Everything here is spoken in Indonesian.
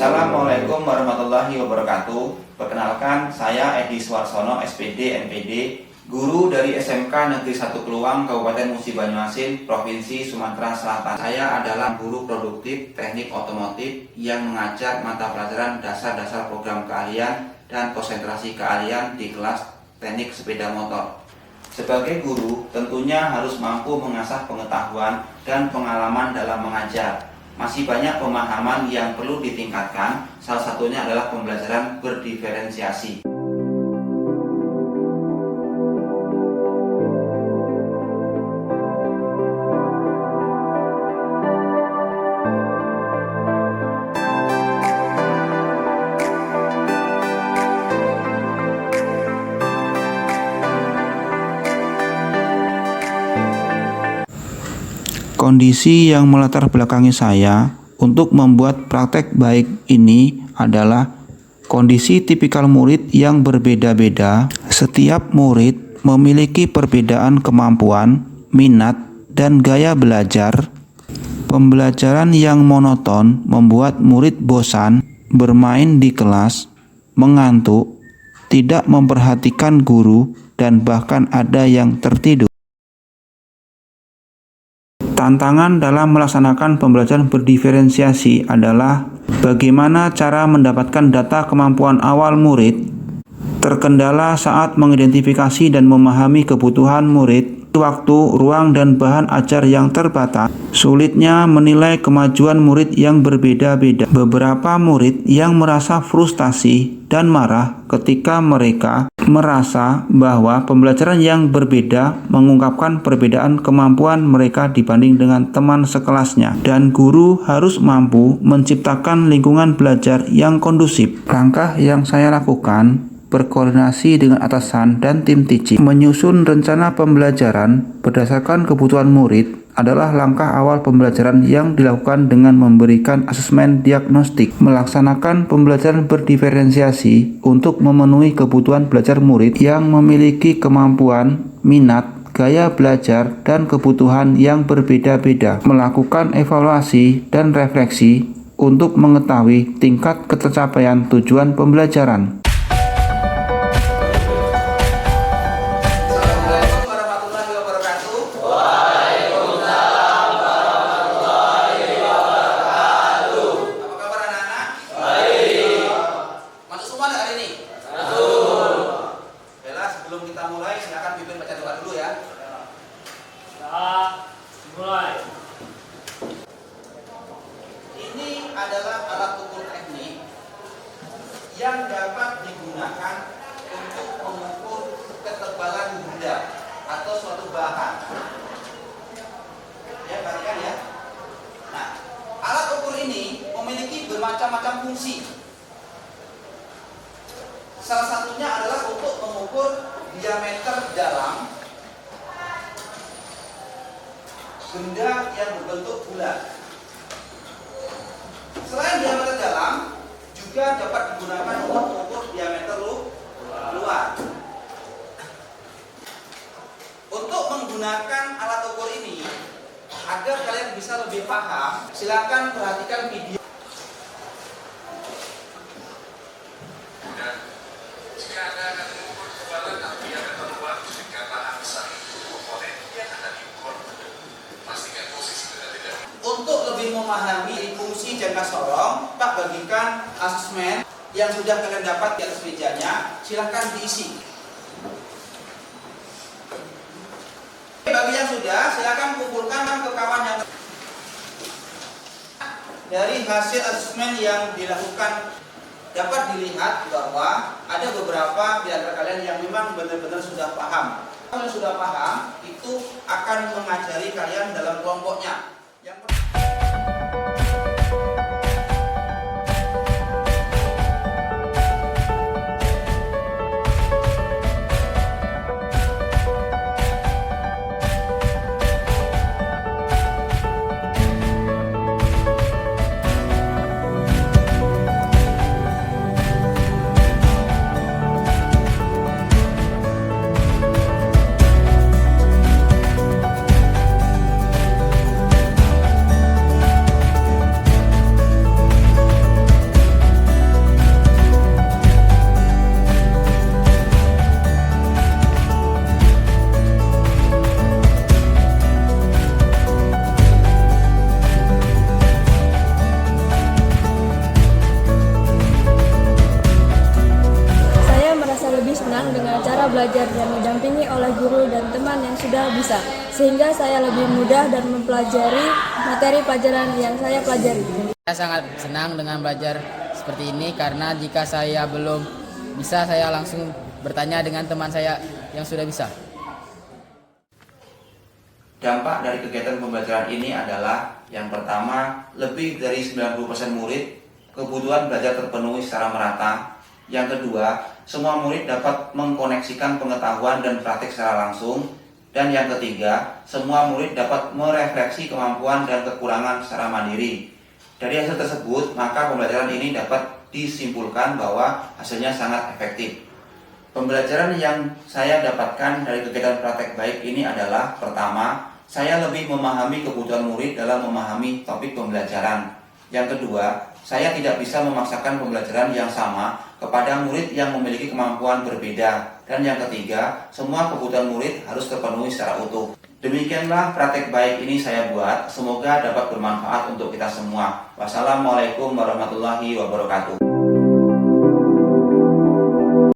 Assalamualaikum warahmatullahi wabarakatuh. Perkenalkan, saya Edi Suarsono, SPD, NPD, guru dari SMK Negeri 1 Kluang, Kabupaten Musi Banyuasin, Provinsi Sumatera Selatan. Saya adalah guru produktif teknik otomotif yang mengajar mata pelajaran dasar-dasar program keahlian dan konsentrasi keahlian di kelas teknik sepeda motor. Sebagai guru, tentunya harus mampu mengasah pengetahuan dan pengalaman dalam mengajar. Masih banyak pemahaman yang perlu ditingkatkan, salah satunya adalah pembelajaran berdiferensiasi. Kondisi yang melatar belakangi saya untuk membuat praktek baik ini adalah kondisi tipikal murid yang berbeda-beda. Setiap murid memiliki perbedaan kemampuan, minat, dan gaya belajar. Pembelajaran yang monoton membuat murid bosan, bermain di kelas, mengantuk, tidak memperhatikan guru, dan bahkan ada yang tertidur. Tantangan dalam melaksanakan pembelajaran berdiferensiasi adalah bagaimana cara mendapatkan data kemampuan awal murid, terkendala saat mengidentifikasi dan memahami kebutuhan murid, waktu, ruang, dan bahan ajar yang terbatas, sulitnya menilai kemajuan murid yang berbeda-beda. Beberapa murid yang merasa frustasi dan marah ketika mereka merasa bahwa pembelajaran yang berbeda mengungkapkan perbedaan kemampuan mereka dibanding dengan teman sekelasnya, dan guru harus mampu menciptakan lingkungan belajar yang kondusif. Langkah yang saya lakukan berkoordinasi dengan atasan dan tim teaching. Menyusun rencana pembelajaran berdasarkan kebutuhan murid adalah langkah awal pembelajaran yang dilakukan dengan memberikan asesmen diagnostik. Melaksanakan pembelajaran berdiferensiasi untuk memenuhi kebutuhan belajar murid yang memiliki kemampuan, minat, gaya belajar, dan kebutuhan yang berbeda-beda. Melakukan evaluasi dan refleksi untuk mengetahui tingkat tercapaian tujuan pembelajaran. Sebelum kita mulai, silakan pimpin baca doa dulu ya. Mulai. Ini adalah alat ukur teknik yang dapat digunakan untuk mengukur ketebalan benda atau suatu bahan. Ya, perhatikan ya. Nah, alat ukur ini memiliki bermacam-macam fungsi. Salah satunya adalah untuk mengukur diameter dalam benda yang berbentuk bulat. Selain diameter dalam, juga dapat digunakan untuk mengukur diameter luar. Untuk menggunakan alat ukur ini, agar kalian bisa lebih paham, silakan perhatikan video. Untuk lebih memahami fungsi jangka sorong, Pak bagikan asesmen yang sudah kalian dapat di atas mejanya, silahkan diisi. Bagi yang sudah, silahkan kumpulkan ke kawan yang dari hasil asesmen yang dilakukan. Dapat dilihat bahwa ada beberapa di antara kalian yang memang benar-benar sudah paham. Kalau sudah paham, itu akan mengajari kalian dalam kelompoknya. sudah bisa, sehingga saya lebih mudah dan mempelajari materi pelajaran yang saya pelajari. Saya sangat senang dengan belajar seperti ini karena jika saya belum bisa, saya langsung bertanya dengan teman saya yang sudah bisa. Dampak dari kegiatan pembelajaran ini adalah yang pertama, lebih dari 90% murid kebutuhan belajar terpenuhi secara merata. Yang kedua, semua murid dapat mengkoneksikan pengetahuan dan praktik secara langsung. Dan yang ketiga, semua murid dapat merefleksi kemampuan dan kekurangan secara mandiri. Dari hasil tersebut, maka pembelajaran ini dapat disimpulkan bahwa hasilnya sangat efektif. Pembelajaran yang saya dapatkan dari kegiatan praktek baik ini adalah pertama, saya lebih memahami kebutuhan murid dalam memahami topik pembelajaran. Yang kedua, saya tidak bisa memaksakan pembelajaran yang sama kepada murid yang memiliki kemampuan berbeda. Dan yang ketiga, semua kebutuhan murid harus terpenuhi secara utuh. Demikianlah praktek baik ini saya buat. Semoga dapat bermanfaat untuk kita semua. Wassalamualaikum warahmatullahi wabarakatuh.